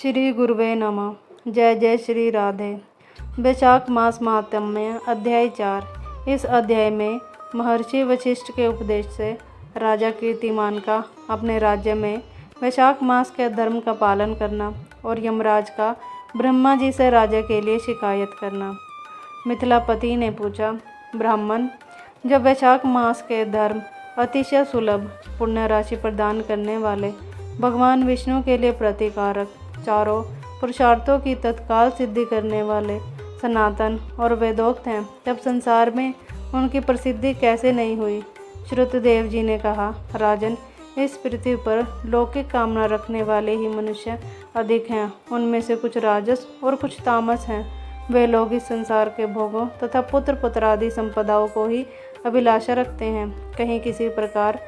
श्री गुरुवे नमः। जय जय श्री राधे। वैशाख मास महात्म्य अध्याय 4। इस अध्याय में महर्षि वशिष्ठ के उपदेश से राजा कीर्तिमान का अपने राज्य में वैशाख मास के धर्म का पालन करना और यमराज का ब्रह्मा जी से राजा के लिए शिकायत करना। मिथिलापति ने पूछा, ब्राह्मण, जब वैशाख मास के धर्म अतिशय सुलभ पुण्य राशि प्रदान करने वाले भगवान विष्णु के लिए प्रतिकारक चारों पुरुषार्थों की तत्काल सिद्धि करने वाले सनातन और वेदोक्त हैं, तब संसार में उनकी प्रसिद्धि कैसे नहीं हुई। श्रुतदेव जी ने कहा, राजन, इस पृथ्वी पर लौकिक कामना रखने वाले ही मनुष्य अधिक हैं। उनमें से कुछ राजस और कुछ तामस हैं। वे लोग इस संसार के भोगों तथा पुत्र पुत्रादि संपदाओं को ही अभिलाषा रखते हैं। कहीं किसी प्रकार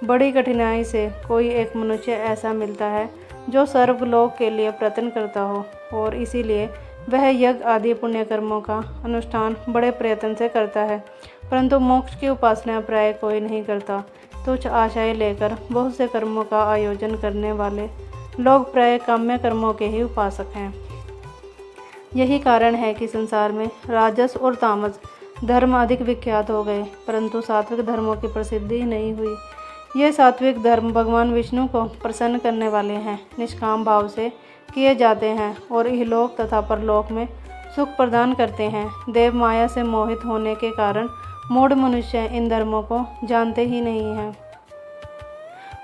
बड़ी कठिनाई से कोई एक मनुष्य ऐसा मिलता है जो सर्वलोक के लिए प्रयत्न करता हो, और इसीलिए वह यज्ञ आदि पुण्य कर्मों का अनुष्ठान बड़े प्रयत्न से करता है, परंतु मोक्ष की उपासना प्राय कोई नहीं करता। तुच्छ आशाएं लेकर बहुत से कर्मों का आयोजन करने वाले लोग प्राय काम्य कर्मों के ही उपासक हैं। यही कारण है कि संसार में राजस और तामस धर्म अधिक विख्यात हो गए, परंतु सात्विक धर्मों की प्रसिद्धि नहीं हुई। ये सात्विक धर्म भगवान विष्णु को प्रसन्न करने वाले हैं, निष्काम भाव से किए जाते हैं और इहलोक तथा परलोक में सुख प्रदान करते हैं। देव माया से मोहित होने के कारण मूढ़ मनुष्य इन धर्मों को जानते ही नहीं हैं।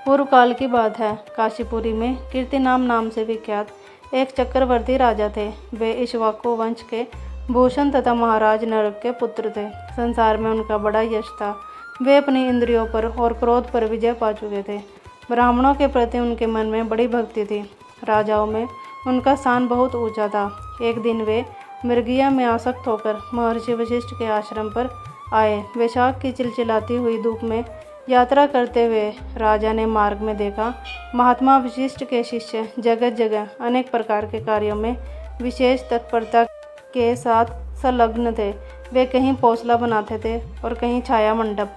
पूर्व काल की बात है, काशीपुरी में कीर्तिनाम नाम से विख्यात एक चक्रवर्ती राजा थे। वे इक्ष्वाकु वंश के भूषण तथा महाराज नरक के पुत्र थे। संसार में उनका बड़ा यश था। वे अपनी इंद्रियों पर और क्रोध पर विजय पा चुके थे। ब्राह्मणों के प्रति उनके मन में बड़ी भक्ति थी। राजाओं में उनका स्थान बहुत ऊंचा था। एक दिन वे मृगया में आसक्त होकर महर्षि वशिष्ठ के आश्रम पर आए। वैशाख की चिलचिलाती हुई धूप में यात्रा करते हुए राजा ने मार्ग में देखा, महात्मा वशिष्ठ के शिष्य जगह जगह अनेक प्रकार के कार्यों में विशेष तत्परता के साथ संलग्न थे। वे कहीं पोसला बनाते थे और कहीं छाया मंडप,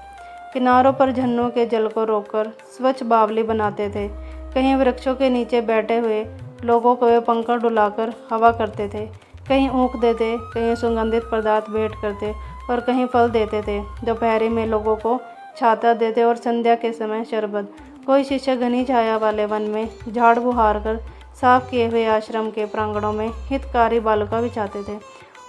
किनारों पर झरनों के जल को रोककर स्वच्छ बावली बनाते थे। कहीं वृक्षों के नीचे बैठे हुए लोगों को वे पंखा डुलाकर हवा करते थे। कहीं ऊख देते, कहीं सुगंधित पदार्थ भेंट करते और कहीं फल देते थे। दोपहरी में लोगों को छाता देते और संध्या के समय शरबत। कोई शिष्य घनी छाया वाले वन में झाड़ बुहार कर साफ किए हुए आश्रम के प्रांगणों में हितकारी बालुका बिछाते थे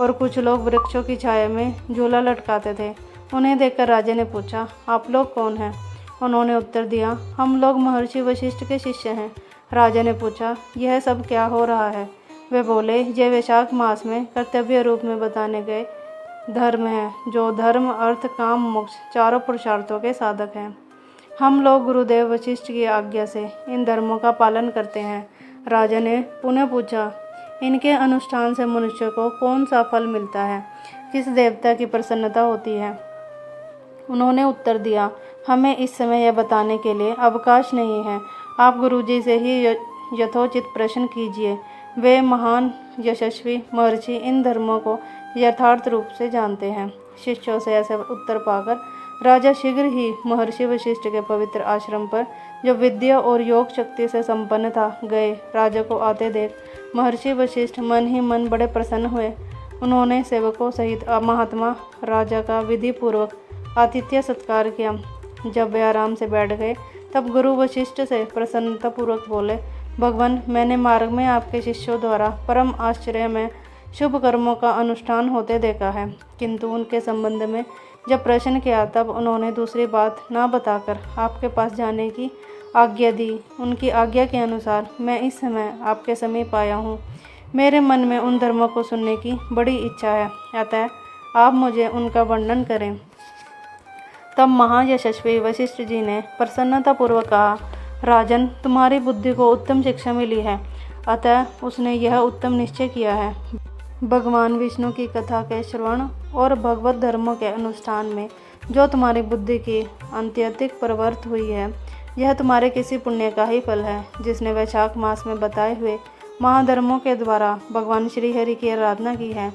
और कुछ लोग वृक्षों की छाया में झूला लटकाते थे। उन्हें देखकर राजा ने पूछा, आप लोग कौन हैं? उन्होंने उत्तर दिया, हम लोग महर्षि वशिष्ठ के शिष्य हैं। राजा ने पूछा, यह सब क्या हो रहा है? वे बोले, ये वैशाख मास में कर्तव्य रूप में बताने गए धर्म है, जो धर्म अर्थ काम मोक्ष चारों पुरुषार्थों के साधक हैं। हम लोग गुरुदेव वशिष्ठ की आज्ञा से इन धर्मों का पालन करते हैं। राजा ने पुनः पूछा, इनके अनुष्ठान से मनुष्य को कौन सा फल मिलता है? किस देवता की प्रसन्नता होती है? उन्होंने उत्तर दिया, हमें इस समय यह बताने के लिए अवकाश नहीं है। आप गुरुजी से ही यथोचित प्रश्न कीजिए। वे महान यशस्वी महर्षि इन धर्मों को यथार्थ रूप से जानते हैं। शिष्यों से ऐसा उत्तर पाकर राजा शीघ्र ही महर्षि वशिष्ठ के पवित्र आश्रम पर, जो विद्या और योग शक्ति से संपन्न था, गए। राजा को आते देख महर्षि वशिष्ठ मन ही मन बड़े प्रसन्न हुए। उन्होंने सेवकों सहित महात्मा राजा का विधि पूर्वक आतिथ्य सत्कार किया। जब वे आराम से बैठ गए, तब गुरु वशिष्ठ से प्रसन्नतापूर्वक बोले, भगवान, मैंने मार्ग में आपके शिष्यों द्वारा परम आश्चर्य में शुभ कर्मों का अनुष्ठान होते देखा है, किंतु उनके संबंध में जब प्रश्न किया तब उन्होंने दूसरी बात ना बताकर आपके पास जाने की आज्ञा दी। उनकी आज्ञा के अनुसार मैं इस समय आपके समीप आया हूँ। मेरे मन में उन धर्मों को सुनने की बड़ी इच्छा है, अतः आप मुझे उनका वर्णन करें। तब महायशस्वी वशिष्ठ जी ने प्रसन्नतापूर्वक कहा, राजन, तुम्हारी बुद्धि को उत्तम शिक्षा मिली है, अतः उसने यह उत्तम निश्चय किया है। भगवान विष्णु की कथा के श्रवण और भगवत धर्मों के अनुष्ठान में जो तुम्हारी बुद्धि की अत्यधिक प्रवृत्त हुई है, यह तुम्हारे किसी पुण्य का ही फल है, जिसने वैशाख मास में बताए हुए महाधर्मों के द्वारा भगवान श्री हरि की आराधना की है।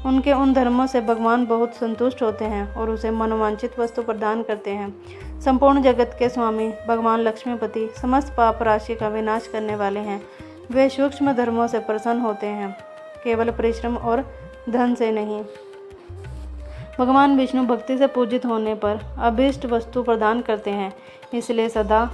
उनके उन धर्मों से भगवान बहुत संतुष्ट होते हैं और उसे मनोवांछित वस्तु प्रदान करते हैं। संपूर्ण जगत के स्वामी भगवान लक्ष्मीपति समस्त पाप राशि का विनाश करने वाले हैं। वे सूक्ष्म धर्मों से प्रसन्न होते हैं, केवल परिश्रम और धन से नहीं। भगवान विष्णु भक्ति से पूजित होने पर अभीष्ट वस्तु प्रदान करते हैं, इसलिए सदा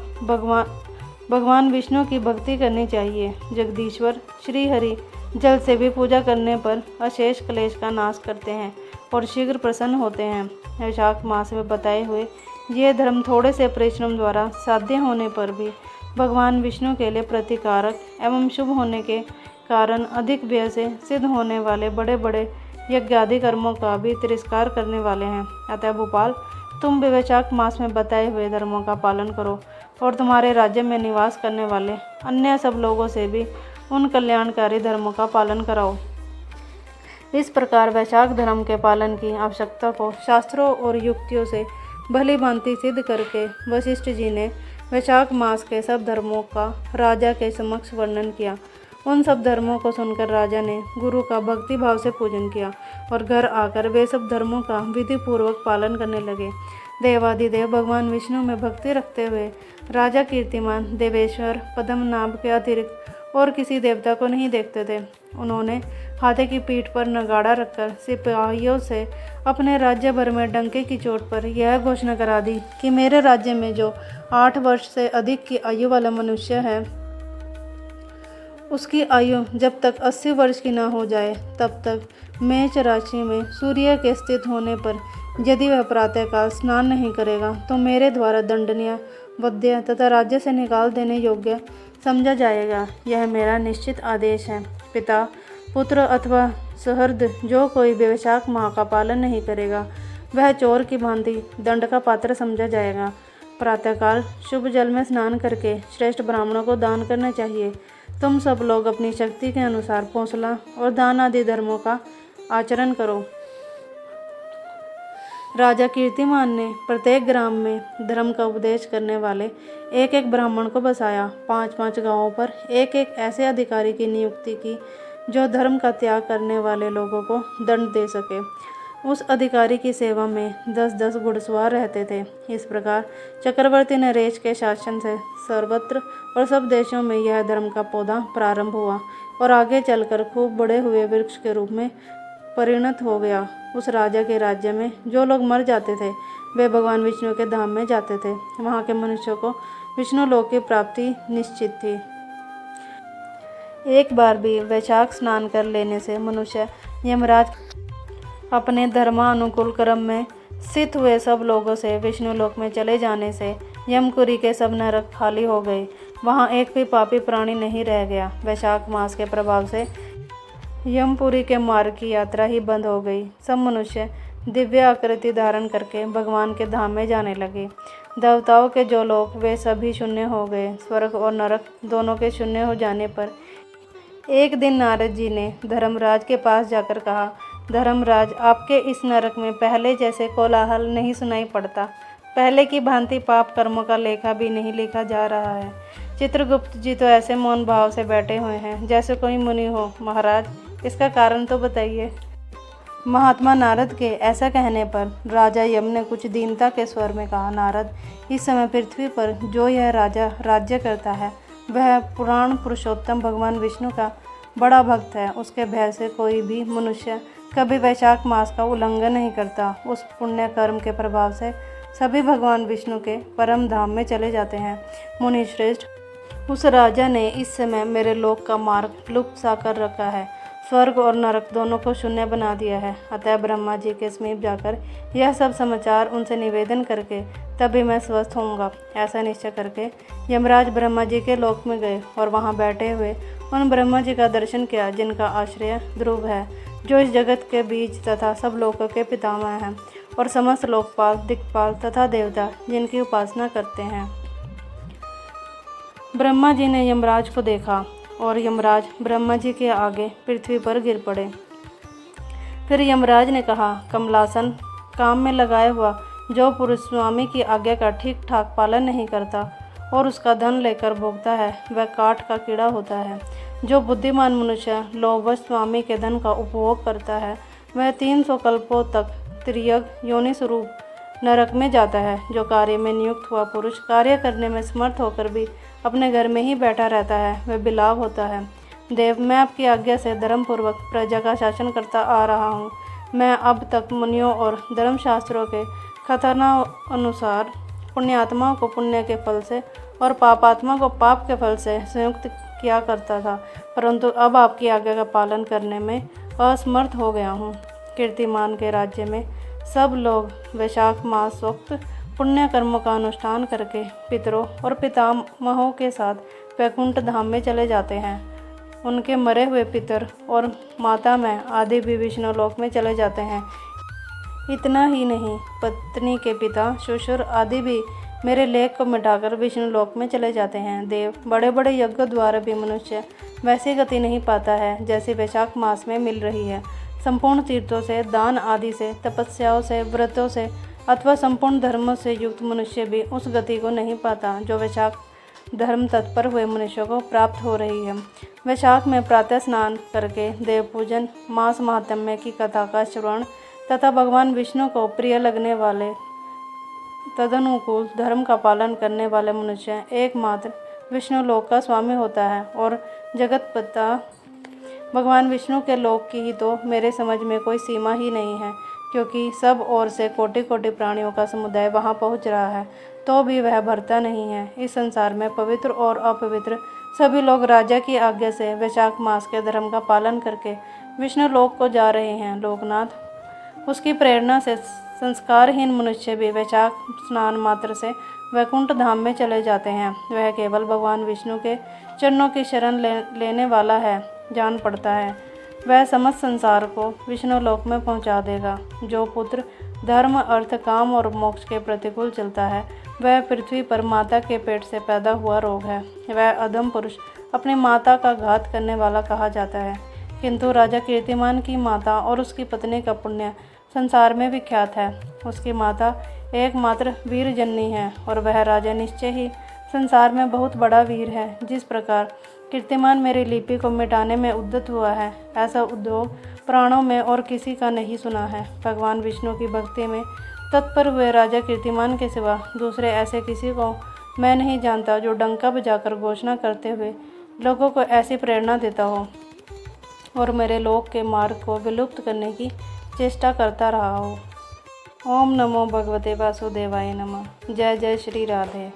भगवान विष्णु की भक्ति करनी चाहिए। जगदीश्वर श्री हरि जल से भी पूजा करने पर अशेष क्लेश का नाश करते हैं और शीघ्र प्रसन्न होते हैं। वैशाख मास में बताए हुए ये धर्म थोड़े से परिश्रम द्वारा साध्य होने पर भी भगवान विष्णु के लिए प्रतिकारक एवं शुभ होने के कारण अधिक व्यय से सिद्ध होने वाले बड़े बड़े यज्ञादि कर्मों का भी तिरस्कार करने वाले हैं। अतः भोपाल, तुम भी वैशाख मास में बताए हुए धर्मों का पालन करो और तुम्हारे राज्य में निवास करने वाले अन्य सब लोगों से भी उन कल्याणकारी धर्मों का पालन कराओ। इस प्रकार वैशाख धर्म के पालन की आवश्यकता को शास्त्रों और युक्तियों से भली भांति सिद्ध करके वशिष्ठ जी ने वैशाख मास के सब धर्मों का राजा के समक्ष वर्णन किया। उन सब धर्मों को सुनकर राजा ने गुरु का भक्ति भाव से पूजन किया और घर आकर वे सब धर्मों का विधि पूर्वक पालन करने लगे। देवादिदेव भगवान विष्णु में भक्ति रखते हुए राजा कीर्तिमान देवेश्वर पद्मनाभ के अतिरिक्त और किसी देवता को नहीं देखते थे। उन्होंने हाथी की पीठ पर नगाड़ा रखकर सिपाहियों से अपने राज्य भर में डंके की चोट पर यह घोषणा करा दी कि मेरे राज्य में जो 8 वर्ष से अधिक की आयु वाला मनुष्य है, उसकी आयु जब तक 80 वर्ष की न हो जाए तब तक मेष राशि में सूर्य के स्थित होने पर यदि वह प्रातःकाल स्नान नहीं करेगा तो मेरे द्वारा दंडनीय, वध्य तथा राज्य से निकाल देने योग्य समझा जाएगा। यह मेरा निश्चित आदेश है। पिता, पुत्र अथवा सहृद जो कोई भी वैशाख माह का पालन नहीं करेगा वह चोर की भांति दंड का पात्र समझा जाएगा। प्रातःकाल शुभ जल में स्नान करके श्रेष्ठ ब्राह्मणों को दान करना चाहिए। तुम सब लोग अपनी शक्ति के अनुसार पौंसला और दान आदि धर्मों का आचरण करो। राजा कीर्तिमान ने प्रत्येक ग्राम में धर्म का उपदेश करने वाले एक एक ब्राह्मण को बसाया। 5-5 गांवों पर एक एक ऐसे अधिकारी की नियुक्ति की जो धर्म का त्याग करने वाले लोगों को दंड दे सके। उस अधिकारी की सेवा में 10-10 घुड़सवार रहते थे। इस प्रकार चक्रवर्ती नरेश के शासन से सर्वत्र और सब देशों में यह धर्म का पौधा प्रारंभ हुआ और आगे चलकर खूब बड़े हुए वृक्ष के रूप में परिणत हो गया। उस राजा के राज्य में जो लोग मर जाते थे वे भगवान विष्णु के धाम में जाते थे। वहाँ के मनुष्यों को विष्णु लोक की प्राप्ति निश्चित थी। एक बार भी वैशाख स्नान कर लेने से मनुष्य यमराज अपने धर्मानुकूल कर्म में स्थित हुए सब लोगों से विष्णु लोक में चले जाने से यमपुरी के सब नरक खाली हो गए। वहाँ एक भी पापी प्राणी नहीं रह गया। वैशाख मास के प्रभाव से यमपुरी के मार्ग की यात्रा ही बंद हो गई। सब मनुष्य दिव्य आकृति धारण करके भगवान के धाम में जाने लगे। देवताओं के जो लोग वे सभी शून्य हो गए। स्वर्ग और नरक दोनों के शून्य हो जाने पर एक दिन नारद जी ने धर्मराज के पास जाकर कहा, धर्मराज, आपके इस नरक में पहले जैसे कोलाहल नहीं सुनाई पड़ता। पहले की भांति पाप कर्मों का लेखा भी नहीं लिखा जा रहा है। चित्रगुप्त जी तो ऐसे मौन भाव से बैठे हुए हैं जैसे कोई मुनि हो। महाराज, इसका कारण तो बताइए। महात्मा नारद के ऐसा कहने पर राजा यम ने कुछ दीनता के स्वर में कहा, नारद, इस समय पृथ्वी पर जो यह राजा राज्य करता है वह पुराण पुरुषोत्तम भगवान विष्णु का बड़ा भक्त है। उसके भय से कोई भी मनुष्य कभी वैशाख मास का उल्लंघन नहीं करता। उस पुण्य कर्म के प्रभाव से सभी भगवान विष्णु के परम धाम में चले जाते हैं। मुनि श्रेष्ठ, उस राजा ने इस समय मेरे लोक का मार्ग लुप्त सा कर रखा है। स्वर्ग और नरक दोनों को शून्य बना दिया है। अतः ब्रह्मा जी के समीप जाकर यह सब समाचार उनसे निवेदन करके तभी मैं स्वस्थ होऊंगा। ऐसा निश्चय करके यमराज ब्रह्मा जी के लोक में गए और वहां बैठे हुए उन ब्रह्मा जी का दर्शन किया जिनका आश्रय ध्रुव है, जो इस जगत के बीज तथा सब लोकों के पितामह हैं और समस्त लोकपाल, दिक्पाल तथा देवता जिनकी उपासना करते हैं। ब्रह्मा जी ने यमराज को देखा और यमराज ब्रह्मा जी के आगे पृथ्वी पर गिर पड़े। फिर यमराज ने कहा, कमलासन, काम में लगाया हुआ जो पुरुष स्वामी की आज्ञा का ठीक ठाक पालन नहीं करता और उसका धन लेकर भोगता है वह काठ का कीड़ा होता है। जो बुद्धिमान मनुष्य लोभवश स्वामी के धन का उपभोग करता है वह 300 कल्पों तक त्रियग योनि स्वरूप नरक में जाता है। जो कार्य में नियुक्त हुआ पुरुष कार्य करने में समर्थ होकर भी अपने घर में ही बैठा रहता है, वह बिलाव होता है। देव, मैं आपकी आज्ञा से धर्मपूर्वक प्रजा का शासन करता आ रहा हूँ। मैं अब तक मुनियों और धर्मशास्त्रों के कथनानुसार पुण्यात्माओं को पुण्य के फल से और पापात्मा को पाप के फल से संयुक्त किया करता था, परंतु अब आपकी आज्ञा का पालन करने में असमर्थ हो गया हूँ। कीर्तिमान के राज्य में सब लोग वैशाख मासोक्त पुण्य कर्मों का अनुष्ठान करके पितरों और पितामहों के साथ वैकुंठ धाम में चले जाते हैं। उनके मरे हुए पितर और माता में आदि भी विष्णु लोक में चले जाते हैं। इतना ही नहीं, पत्नी के पिता शुशुर आदि भी मेरे लेख को मिटाकर विष्णु लोक में चले जाते हैं। देव, बड़े बड़े यज्ञों द्वारा भी मनुष्य वैसी गति नहीं पाता है जैसी वैशाख मास में मिल रही है। संपूर्ण तीर्थों से, दान आदि से, तपस्याओं से, व्रतों से अथवा संपूर्ण धर्मों से युक्त मनुष्य भी उस गति को नहीं पाता जो वैशाख धर्म तत्पर हुए मनुष्यों को प्राप्त हो रही है। वैशाख में प्रातः स्नान करके देव पूजन, मास महात्म्य की कथा का श्रवण तथा भगवान विष्णु को प्रिय लगने वाले तदनुकूल धर्म का पालन करने वाले मनुष्य एकमात्र विष्णु लोक का स्वामी होता है और जगत पिता भगवान विष्णु के लोक की ही तो मेरे समझ में कोई सीमा ही नहीं है, क्योंकि सब ओर से कोटि कोटि प्राणियों का समुदाय वहां पहुंच रहा है, तो भी वह भरता नहीं है। इस संसार में पवित्र और अपवित्र सभी लोग राजा की आज्ञा से वैशाख मास के धर्म का पालन करके विष्णु लोक को जा रहे हैं। लोकनाथ, उसकी प्रेरणा से संस्कारहीन मनुष्य भी वैशाख स्नान मात्र से वैकुंठ धाम में चले जाते हैं। वह केवल भगवान विष्णु के चरणों की शरण लेने वाला है जान पड़ता है, वह समस्त संसार को विष्णु लोक में पहुंचा देगा। जो पुत्र धर्म, अर्थ, काम और मोक्ष के प्रतिकूल चलता है, वह पृथ्वी पर माता के पेट से पैदा हुआ रोग है। वह अधम पुरुष अपनी माता का घात करने वाला कहा जाता है, किंतु राजा कीर्तिमान की माता और उसकी पत्नी का पुण्य संसार में विख्यात है। उसकी माता एकमात्र वीर जननी है और वह राजा निश्चय ही संसार में बहुत बड़ा वीर है। जिस प्रकार कीर्तिमान मेरी लिपि को मिटाने में उद्यत हुआ है, ऐसा उद्योग प्राणों में और किसी का नहीं सुना है। भगवान विष्णु की भक्ति में तत्पर हुए राजा कीर्तिमान के सिवा दूसरे ऐसे किसी को मैं नहीं जानता जो डंका बजाकर घोषणा करते हुए लोगों को ऐसी प्रेरणा देता हो और मेरे लोक के मार्ग को विलुप्त करने की चेष्टा करता रहा हो। ओम नमो भगवते वासुदेवाय नमः। जय जय श्री राधे।